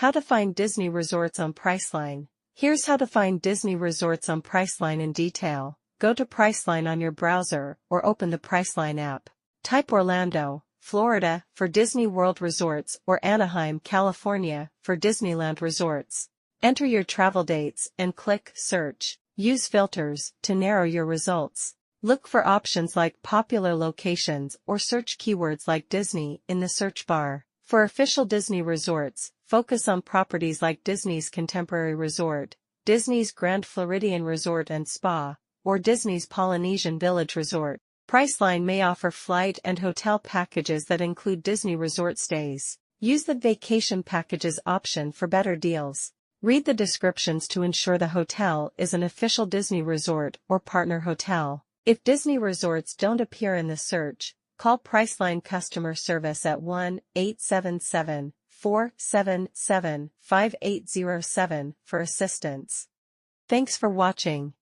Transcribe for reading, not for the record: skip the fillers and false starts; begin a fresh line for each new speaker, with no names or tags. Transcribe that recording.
How to find Disney resorts on Priceline. Here's how to find Disney resorts on Priceline in detail. Go to Priceline on your browser or open the Priceline app. Type Orlando, Florida, for Disney World Resorts or Anaheim, California, for Disneyland Resorts. Enter your travel dates and click Search. Use filters to narrow your results. Look for options like popular locations or search keywords like Disney in the search bar. For official Disney resorts, focus on properties like Disney's Contemporary Resort, Disney's Grand Floridian Resort and Spa, or Disney's Polynesian Village Resort. Priceline may offer flight and hotel packages that include Disney resort stays. Use the Vacation Packages option for better deals. Read the descriptions to ensure the hotel is an official Disney resort or partner hotel. If Disney resorts don't appear in the search, call Priceline customer service at 1-877-477-5807 for assistance. Thanks for watching.